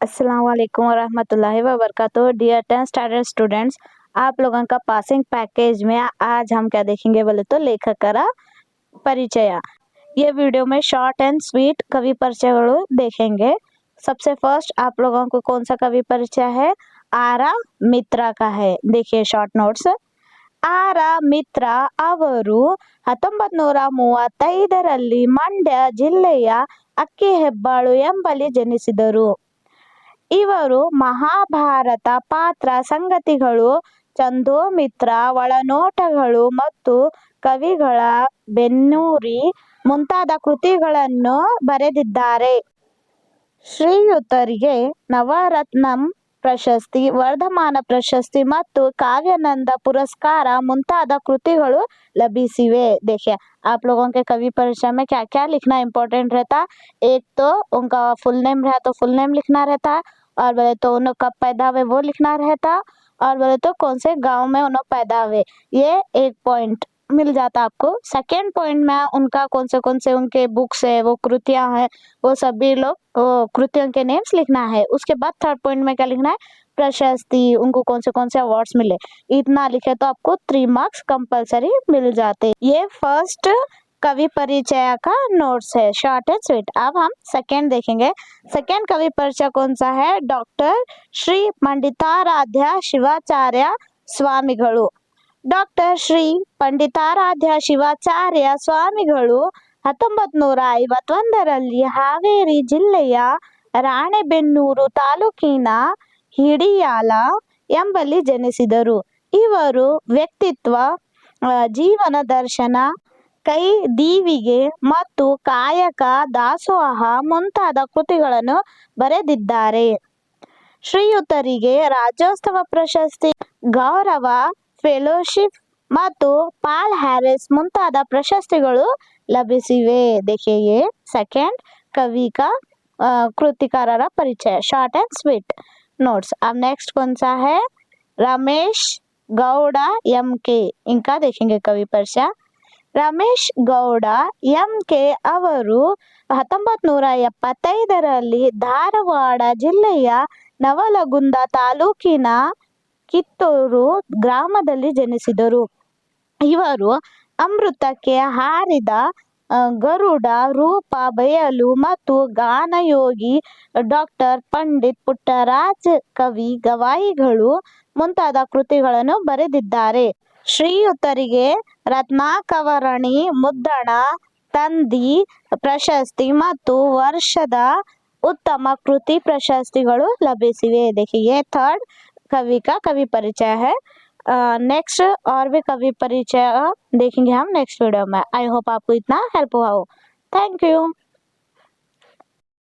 अस्सलाम वालेकुम वरहमतुल्लाहि वबरकातुहू। डियर 10th स्टैंडर्ड स्टूडेंट्स, आप लोगों का पासिंग पैकेज में आज हम क्या देखेंगे बोले तो लेखकರ परिचय। ये वीडियो में शॉर्ट एंड स्वीट कवि परिचयಗಳು देखेंगे। सबसे फर्स्ट आप लोगों को कौन सा कवि परिचय है? आरा मित्रा का है। देखिए शॉर्ट नोट्स। ಆರ ಮಿತ್ರ ಅವರು 1935ರಲ್ಲಿ ಮಂಡ್ಯ ಜಿಲ್ಲೆಯ ಅಕ್ಕಿಹೆಬ್ಬಾಳು ಎಂಬಲ್ಲಿ ಜನಿಸಿದರು. ಇವರು ಮಹಾಭಾರತ ಪಾತ್ರ ಸಂಗತಿಗಳು, ಚಂದೋಮಿತ್ರ, ಒಳನೋಟಗಳು ಮತ್ತು ಕವಿಗಳ ಬೆನ್ನೂರಿ ಮುಂತಾದ ಕೃತಿಗಳನ್ನು ಬರೆದಿದ್ದಾರೆ. ಶ್ರೀಯುತರಿಗೆ ನವರತ್ನಂ ಪ್ರಶಸ್ತಿ, ವರ್ಧಮಾನ ಪ್ರಶಸ್ತಿ ಮತ್ತು काव्यानंद पुरस्कार ಮುಂತಾದ ಕೃತಿಗಳು लभिसिवे। देखिए आप लोगों के कवि परिचय में क्या क्या लिखना इम्पोर्टेंट रहता। एक तो उनका फुल नेम रहा तो फुल नेम लिखना रहता, और बोले तो उन्होंने कब पैदा हुए वो लिखना रहता, और बोले तो कौन से गांव में उन्होंने पैदा हुए। ये एक पॉइंट मिल जाता आपको। सेकेंड पॉइंट में उनका कौन से उनके बुक्स है, वो कृतियां हैं, वो सभी लोग कृतियों के नेम्स लिखना है। उसके बाद थर्ड पॉइंट में क्या लिखना है? प्रशस्ति, उनको कौन से अवार्ड्स मिले। इतना लिखे तो आपको 3 मार्क्स कंपलसरी मिल जाते। ये फर्स्ट कवि परिचय का नोट्स है, शॉर्ट एंड स्वीट। अब हम सेकेंड देखेंगे। सेकेंड कवि परिचय कौन सा है? डॉक्टर श्री पंडिताराध्य शिवाचार्य स्वामिಗಳು। ಡಾಕ್ಟರ್ ಶ್ರೀ ಪಂಡಿತಾರಾಧ್ಯ ಶಿವಾಚಾರ್ಯ ಸ್ವಾಮಿಗಳು 1951ರಲ್ಲಿ ಹಾವೇರಿ ಜಿಲ್ಲೆಯ ರಾಣೆಬೆನ್ನೂರು ತಾಲೂಕಿನ ಹಿಡಿಯಾಲ ಎಂಬಲ್ಲಿ ಜನಿಸಿದರು. ಇವರು ವ್ಯಕ್ತಿತ್ವ, ಜೀವನ ದರ್ಶನ, ಕೈ ದೀವಿಗೆ ಮತ್ತು ಕಾಯಕ ದಾಸೋಹ ಮುಂತಾದ ಕೃತಿಗಳನ್ನು ಬರೆದಿದ್ದಾರೆ. ಶ್ರೀಯುತರಿಗೆ ರಾಜ್ಯೋತ್ಸವ ಪ್ರಶಸ್ತಿ, ಗೌರವ ಫೆಲೋಶಿಪ್ ಮತ್ತು ಪಾಲ್ ಹ್ಯಾರಿಸ್ ಮುಂತಾದ ಪ್ರಶಸ್ತಿಗಳು ಲಭಿಸಿವೆ। देखिए सेकेंड कवि का कृतिकारರ परिचय, शॉर्ट एंड स्वीट नोट्स। अब नेक्स्ट कौन सा है? रमेश गौड़ एम.के. इनका देखेंगे कवि परिचय। ರಮೇಶ್ ಗೌಡ ಎಂ.ಕೆ. ಅವರು 1975ರಲ್ಲಿ ಧಾರವಾಡ ಜಿಲ್ಲೆಯ ನವಲಗುಂದ ತಾಲೂಕಿನ ಕಿತ್ತೂರು ಗ್ರಾಮದಲ್ಲಿ ಜನಿಸಿದರು. ಇವರು ಅಮೃತಕ್ಕೆ ಹಾರಿದ ಗರುಡ, ರೂಪ, ಬಯಲು ಮತ್ತು ಗಾನಯೋಗಿ, ಡಾಕ್ಟರ್ ಪಂಡಿತ್ ಪುಟ್ಟರಾಜ್ ಕವಿ ಗವಾಯಿಗಳು ಮುಂತಾದ ಕೃತಿಗಳನ್ನು ಬರೆದಿದ್ದಾರೆ. ಶ್ರೀಯುತರಿಗೆ ರತ್ನಾಕವರ್ಣಿ, ಮುದ್ದಣ ತಂದಿ ಪ್ರಶಸ್ತಿ ಮತ್ತು ವರ್ಷದ ಉತ್ತಮ ಕೃತಿ ಪ್ರಶಸ್ತಿಗಳು ಲಭಿಸಿವೆ। देखिए थर्ड कवि का कवि परिचय है। नेक्स्ट और भी कवि परिचय देखेंगे हम नेक्स्ट वीडियो में। आई होप आपको इतना हेल्प हुआ हो। Thank you.